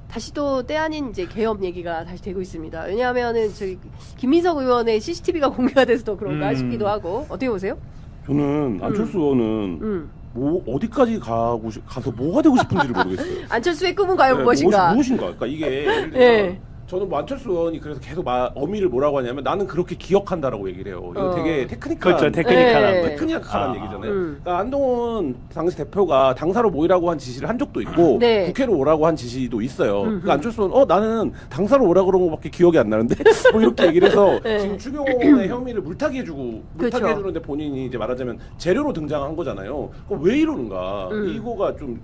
다시 또 때 아닌 이제 개업 얘기가 다시 되고 있습니다. 왜냐하면은 저희 김민석 의원의 CCTV가 공개가 돼서 더 그런가 싶기도 하고. 어떻게 보세요? 저는 안철수 의원은 뭐 어디까지 가서 뭐가 되고 싶은지를 모르겠어요. 안철수의 꿈은 과연 무엇인가? 무엇인가? 그러니까 이게 예를 들어서 저는 뭐 안철수 의원이 그래서 계속 어미를 뭐라고 하냐면 나는 그렇게 기억한다라고 얘기를 해요. 이거 되게 테크니컬한 그렇죠. 테크니컬한 얘기잖아요. 그러니까 한동훈 당시 대표가 당사로 모이라고 한 지시를 한 적도 있고 국회로 오라고 한 지시도 있어요. 그러니까 안철수 의원은 나는 당사로 오라고 그런 거밖에 기억이 안 나는데 뭐 이렇게 얘기를 해서 지금 추경호의 혐의를 물타기 해주는데 본인이 이제 말하자면 재료로 등장한 거잖아요. 그럼 왜 이러는가? 이거가 좀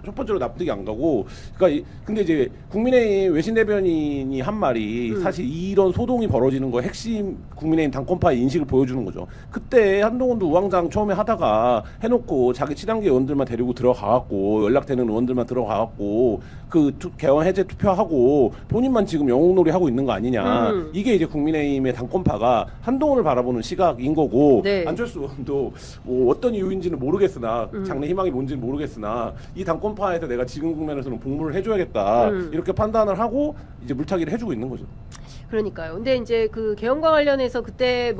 첫 번째로 납득이 안 가고, 그러니까 근데 이제 국민의힘 외신 대변인이 한 말이 사실 이런 소동이 벌어지는 거 핵심 국민의힘 당권파의 인식을 보여주는 거죠. 그때 한동훈도 우왕좌왕 처음에 하다가 해놓고 자기 친한계 의원들만 데리고 들어가갖고 연락되는 의원들만 들어가갖고 그 개헌 해제 투표하고 본인만 지금 영웅놀이 하고 있는 거 아니냐. 이게 이제 국민의힘의 당권파가 한동훈을 바라보는 시각인 거고 안철수 의원도 뭐 어떤 이유인지는 모르겠으나 장래 희망이 뭔지는 모르겠으나 이 당권파에서 내가 지금 국면에서는 복무를 해줘야겠다 이렇게 판단을 하고 이제 물타기를 해주고 있는 거죠. 그러니까요. 근데 이제 그 개헌과 관련해서 그때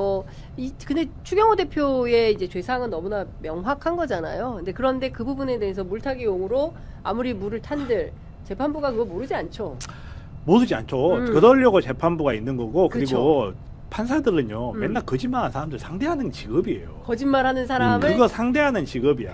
근데 추경호 대표의 이제 죄상은 너무나 명확한 거잖아요. 그런데 그 부분에 대해서 물타기용으로 아무리 물을 탄들 재판부가 그거 모르지 않죠. 모르지 않죠. 그러려고 재판부가 있는 거고 그리고 그쵸. 판사들은요 맨날 거짓말하는 사람들 상대하는 직업이에요. 거짓말하는 사람을 그거 상대하는 직업이야.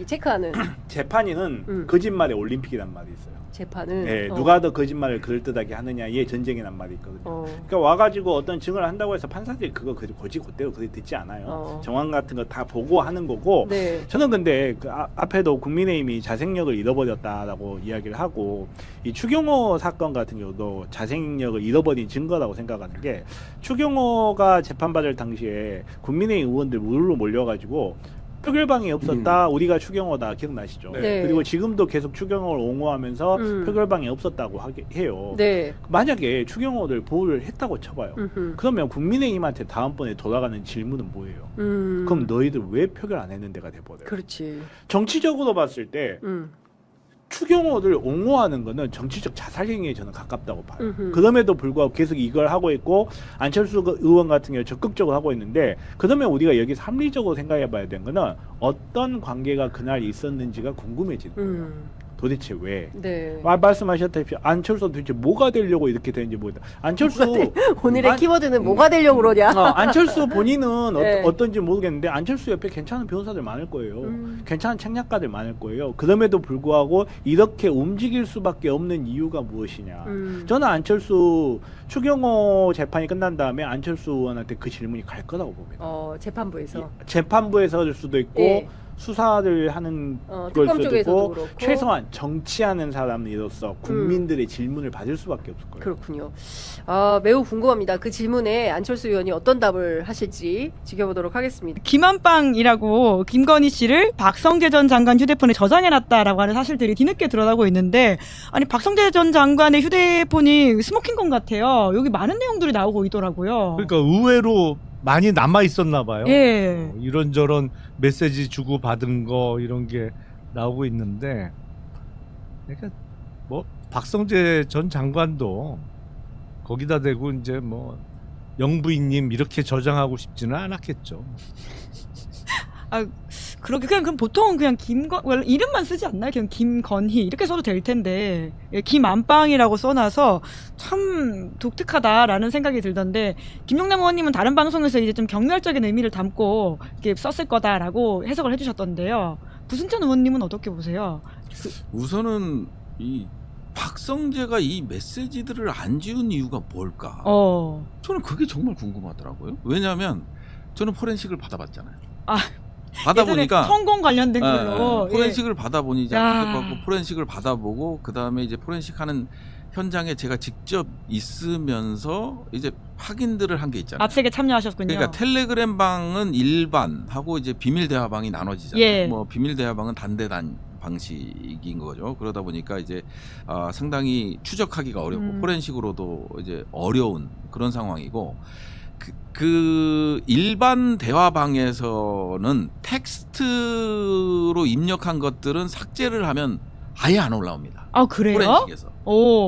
체크하는 재판이는 거짓말의 올림픽이란 말이 있어요. 재판은 네, 누가 더 거짓말을 그럴듯하게 하느냐의 전쟁이란 말이 있거든요. 그러니까 와가지고 어떤 증언을 한다고 해서 판사들이 그거 거짓 그대로 듣지 않아요. 정황 같은 거 다 보고 하는 거고. 저는 근데 그 앞에도 국민의힘이 자생력을 잃어버렸다라고 이야기를 하고 이 추경호 사건 같은 경우도 자생력을 잃어버린 증거라고 생각하는 게 추경호가 재판받을 당시에 국민의힘 의원들 물로 몰려가지고 표결방이 없었다. 우리가 추경호다. 기억나시죠? 그리고 지금도 계속 추경호를 옹호하면서 표결방이 없었다고 해요. 만약에 추경호를 보호를 했다고 쳐봐요. 그러면 국민의힘한테 다음번에 돌아가는 질문은 뭐예요? 그럼 너희들 왜 표결 안 했는데가 돼버려요. 그렇지. 정치적으로 봤을 때 추경호를 옹호하는 거는 정치적 자살행위에 저는 가깝다고 봐요. 그럼에도 불구하고 계속 이걸 하고 있고 안철수 의원 같은 경우 적극적으로 하고 있는데 그러면 우리가 여기서 합리적으로 생각해 봐야 되는 거는 어떤 관계가 그날 있었는지가 궁금해지는 거예요. 도대체 왜? 말씀하셨다시피 안철수 도대체 뭐가 되려고 이렇게 되는지 모르겠다. 안철수 오늘의 키워드는 뭐가 되려고 그러냐? 안철수 본인은 어떤지 모르겠는데 안철수 옆에 괜찮은 변호사들 많을 거예요. 괜찮은 책략가들 많을 거예요. 그럼에도 불구하고 이렇게 움직일 수밖에 없는 이유가 무엇이냐? 저는 안철수 추경호 재판이 끝난 다음에 안철수 의원한테 그 질문이 갈 거라고 봅니다. 재판부에서일 수도 있고 수사를 하는 걸 수도 있고 최소한 정치하는 사람으로서 국민들의 질문을 받을 수밖에 없을 거예요. 그렇군요. 매우 궁금합니다. 그 질문에 안철수 의원이 어떤 답을 하실지 지켜보도록 하겠습니다. 김한빵이라고 김건희 씨를 박성재 전 장관 휴대폰에 저장해놨다라고 하는 사실들이 뒤늦게 드러나고 있는데 아니 박성재 전 장관의 휴대폰이 스모킹건 같아요. 여기 많은 내용들이 나오고 있더라고요. 그러니까 의외로 많이 남아 있었나 봐요. 이런저런 메시지 주고 받은 거 이런 게 나오고 있는데, 그러니까 뭐 박성재 전 장관도 거기다 대고 이제 뭐 영부인님 이렇게 저장하고 싶지는 않았겠죠. 그러게 그냥 보통은 그냥 원래 이름만 쓰지 않나요? 그냥 김건희 이렇게 써도 될 텐데 김안방이라고 써놔서 참 독특하다라는 생각이 들던데 김용남 의원님은 다른 방송에서 이제 좀 경멸적인 의미를 담고 이렇게 썼을 거다라고 해석을 해주셨던데요. 부승찬 의원님은 어떻게 보세요? 우선은 이 박성재가 이 메시지들을 안 지운 이유가 뭘까? 저는 그게 정말 궁금하더라고요. 왜냐하면 저는 포렌식을 받아봤잖아요. 받아보니까 성공 관련된 걸로 포렌식을 받아보니 포렌식을 받아보고 그 다음에 이제 포렌식하는 현장에 제가 직접 있으면서 이제 확인들을 한 게 있잖아요. 압색에 참여하셨군요. 그러니까 텔레그램 방은 일반하고 이제 비밀 대화 방이 나눠지잖아요. 뭐 비밀 대화 방은 단대단 방식인 거죠. 그러다 보니까 이제 상당히 추적하기가 어렵고 포렌식으로도 이제 어려운 그런 상황이고. 그 일반 대화방에서는 텍스트로 입력한 것들은 삭제를 하면 아예 안 올라옵니다. 그래요? 포렌식에서.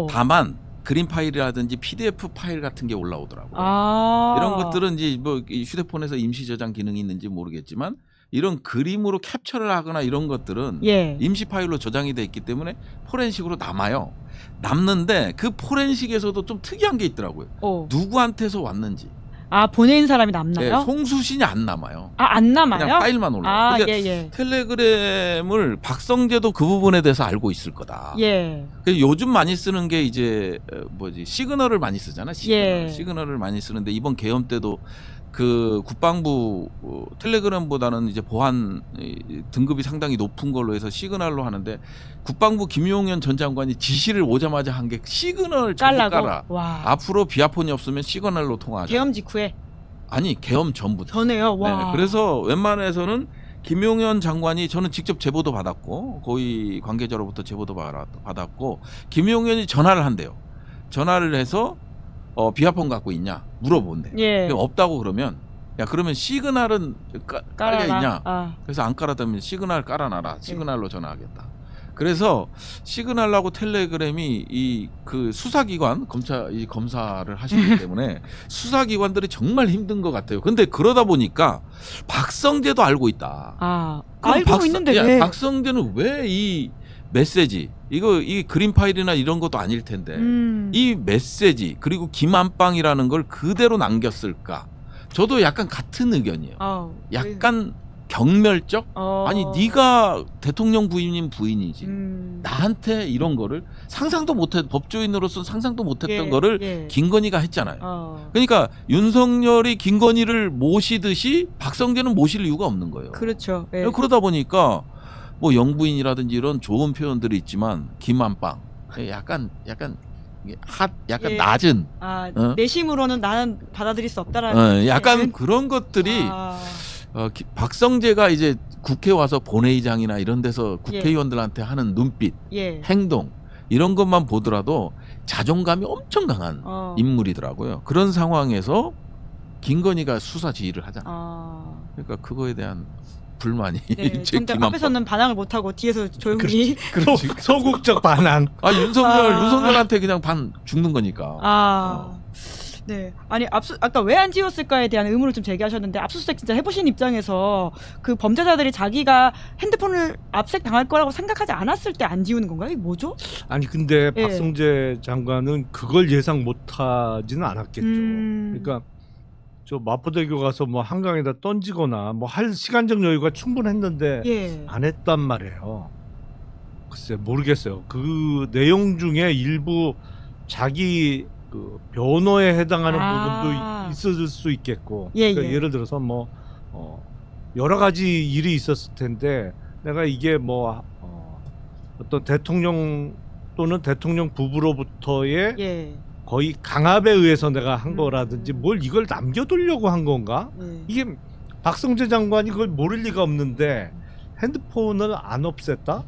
다만 그림 파일이라든지 PDF 파일 같은 게 올라오더라고요. 이런 것들은 이제 뭐 휴대폰에서 임시 저장 기능이 있는지 모르겠지만 이런 그림으로 캡처를 하거나 이런 것들은 임시 파일로 저장이 돼 있기 때문에 포렌식으로 남아요. 남는데 그 포렌식에서도 좀 특이한 게 있더라고요. 누구한테서 왔는지. 보낸 사람이 남나요? 송수신이 안 남아요. 안 남아요? 그냥 파일만 올라요. 그러니까 텔레그램을 박성재도 그 부분에 대해서 알고 있을 거다. 그래서 요즘 많이 쓰는 게 이제 시그널을 많이 쓰잖아. 시그널을 많이 쓰는데 이번 계엄 때도 그 국방부 텔레그램보다는 이제 보안 등급이 상당히 높은 걸로 해서 시그널로 하는데 국방부 김용현 전 장관이 지시를 오자마자 한 게 시그널 깔라. 앞으로 비아폰이 없으면 시그널로 통화하자. 계엄 직후에? 아니 계엄 전부터. 전에요. 와. 네, 그래서 웬만해서는 김용현 장관이 저는 직접 제보도 받았고 고위 관계자로부터 제보도 받았고 김용현이 전화를 한대요. 전화를 해서 비아폰 갖고 있냐 물어본대. 없다고 그러면 야 그러면 시그널은 깔려 있냐? 그래서 안 깔았다면 시그널 깔아놔라. 시그널로 전화하겠다. 그래서 시그널하고 텔레그램이 이 그 수사기관 검사를 하시기 때문에 수사기관들이 정말 힘든 것 같아요. 근데 그러다 보니까 박성재도 알고 있다. 알고 있는데 박성재는 왜 이 메시지 이 그림 파일이나 이런 것도 아닐 텐데 이 메시지 그리고 김안방이라는 걸 그대로 남겼을까? 저도 약간 같은 의견이에요. 약간 경멸적? 아니 네가 대통령 부인이지 나한테 이런 거를 상상도 못했 법조인으로서 상상도 못했던 거를 김건희가 했잖아요. 그러니까 윤석열이 김건희를 모시듯이 박성재는 모실 이유가 없는 거예요. 그렇죠. 그러다 보니까 뭐 영부인이라든지 이런 좋은 표현들이 있지만 김안방 약간 낮은 내심으로는 나는 받아들일 수 없다라는 약간 그런 것들이 박성재가 이제 국회 와서 본회의장이나 이런 데서 국회의원들한테 하는 눈빛, 행동 이런 것만 보더라도 자존감이 엄청 강한 인물이더라고요. 그런 상황에서 김건희가 수사 지휘를 하잖아요. 그러니까 그거에 대한 불만이 정작 앞에서는 반항을 못하고 뒤에서 조용히 그렇지. 소극적 반항. 윤석열한테 그냥 반 죽는 거니까. 네, 아니 아까 왜 안 지웠을까에 대한 의문을 좀 제기하셨는데 압수수색 진짜 해보신 입장에서 그 범죄자들이 자기가 핸드폰을 압색 당할 거라고 생각하지 않았을 때 안 지우는 건가요? 이게 뭐죠? 아니 근데 박성재 장관은 그걸 예상 못하지는 않았겠죠. 그러니까 저 마포대교 가서 뭐 한강에다 던지거나 뭐 할 시간적 여유가 충분했는데 안 했단 말이에요. 글쎄 모르겠어요. 그 내용 중에 일부 자기 그 변호에 해당하는 부분도 있을 수 있겠고 그러니까 예를 들어서 뭐 여러 가지 일이 있었을 텐데 내가 이게 뭐 어떤 대통령 또는 대통령 부부로부터의 거의 강압에 의해서 내가 한 거라든지 뭘 이걸 남겨두려고 한 건가? 이게 박성재 장관이 그걸 모를 리가 없는데 핸드폰을 안 없앴다?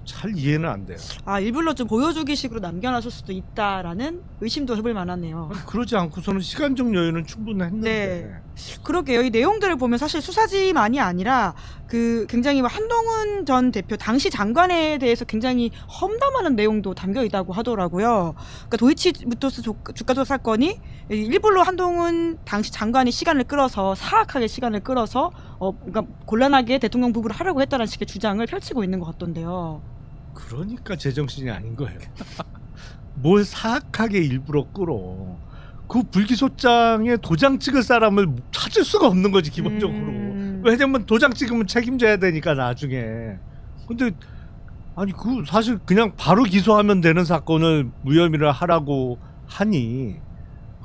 잘 이해는 안 돼요. 일부러 좀 보여주기식으로 남겨놨을 수도 있다라는 의심도 해볼 만하네요. 그러지 않고서는 시간적 여유는 충분했는데. 그러게요. 이 내용들을 보면 사실 수사지만이 아니라 그 굉장히 한동훈 전 대표 당시 장관에 대해서 굉장히 험담하는 내용도 담겨 있다고 하더라고요. 그러니까 도이치모터스 주가 조작 사건이 일부러 한동훈 당시 장관이 시간을 끌어서 사악하게 시간을 끌어서 그러니까 곤란하게 대통령 부부를 하려고 했다는 식의 주장을 펼치고 있는 것 같던데요. 그러니까 제정신이 아닌 거예요. 뭘 사악하게 일부러 끌어. 그 불기소장에 도장 찍을 사람을 찾을 수가 없는 거지 기본적으로. 왜냐면 도장 찍으면 책임져야 되니까 나중에. 근데 아니 그 사실 그냥 바로 기소하면 되는 사건을 무혐의를 하라고 하니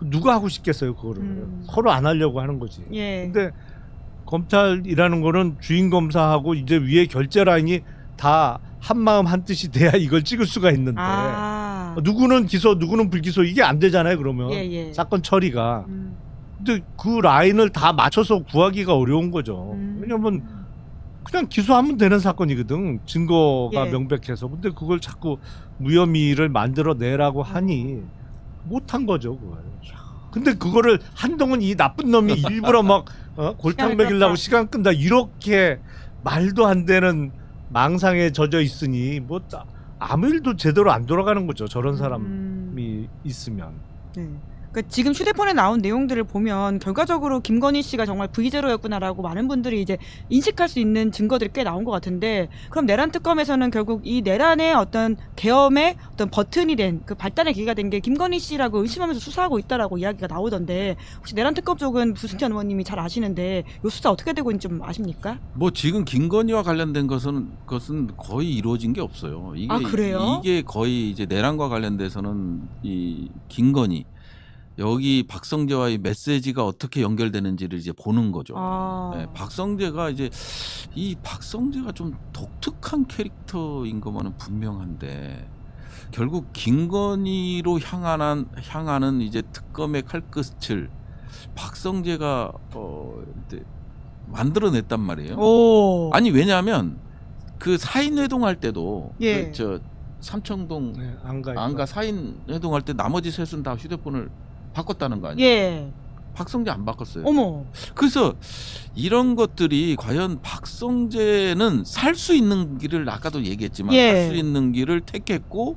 누가 하고 싶겠어요 그거를. 서로 안 하려고 하는 거지. 예. 근데 검찰이라는 거는 주인 검사하고 이제 위에 결제 라인이 다 한마음 한뜻이 돼야 이걸 찍을 수가 있는데 누구는 기소 누구는 불기소 이게 안 되잖아요 그러면. 예. 사건 처리가. 근데 그 라인을 다 맞춰서 구하기가 어려운 거죠. 왜냐면 그냥 기소하면 되는 사건이거든. 증거가 예. 명백해서. 근데 그걸 자꾸 무혐의를 만들어내라고 하니 못한 거죠 그걸. 근데 그거를 한동훈 이 나쁜 놈이 일부러 막 골탕 먹이려고 시간 끈다 이렇게 말도 안 되는 망상에 젖어 있으니 뭐 아무 일도 제대로 안 돌아가는 거죠. 저런 사람이 있으면. 그러니까 지금 휴대폰에 나온 내용들을 보면 결과적으로 김건희 씨가 정말 V0였구나라고 많은 분들이 이제 인식할 수 있는 증거들이 꽤 나온 것 같은데 그럼 내란 특검에서는 결국 이 내란의 어떤 계엄의 어떤 버튼이 된 그 발단의 계기가 된 게 김건희 씨라고 의심하면서 수사하고 있다라고 이야기가 나오던데 혹시 내란 특검 쪽은 부승찬 의원님이 잘 아시는데 이 수사 어떻게 되고 있는지 좀 아십니까? 뭐 지금 김건희와 관련된 것은 거의 이루어진 게 없어요. 이게, 그래요? 이게 거의 이제 내란과 관련돼서는 이 김건희 여기 박성재와의 메시지가 어떻게 연결되는지를 이제 보는 거죠. 네, 박성재가 이제 이 박성재가 좀 독특한 캐릭터인 것만은 분명한데 결국 김건희로 향하는 이제 특검의 칼끝을 박성재가 이제 만들어냈단 말이에요. 아니 왜냐하면 그 사인 회동할 때도 예. 저 삼청동 안가 사인 회동할 때 나머지 셋은 다 휴대폰을 바꿨다는 거 아니에요? 예. 박성재 안 바꿨어요. 어머. 그래서 이런 것들이 과연 박성재는 살 수 있는 길을 아까도 얘기했지만 살 수 있는 길을 택했고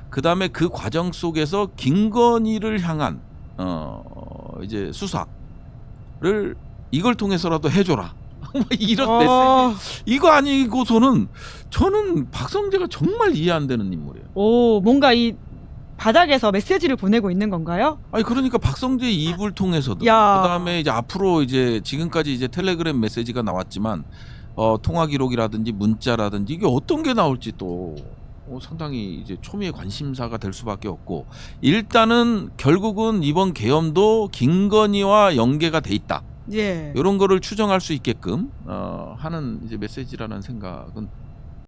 그 다음에 그 과정 속에서 김건희를 향한 이제 수사를 이걸 통해서라도 해줘라. 이런 메시지 이거 아니고서는 저는 박성재가 정말 이해 안 되는 인물이에요. 뭔가 이 바닥에서 메시지를 보내고 있는 건가요? 아니 그러니까 박성재 입을 통해서도 그다음에 이제 앞으로 이제 지금까지 이제 텔레그램 메시지가 나왔지만 통화 기록이라든지 문자라든지 이게 어떤 게 나올지 또 상당히 이제 초미의 관심사가 될 수밖에 없고 일단은 결국은 이번 계엄도 김건희와 연계가 돼 있다. 이런 거를 추정할 수 있게끔 하는 이제 메시지라는 생각은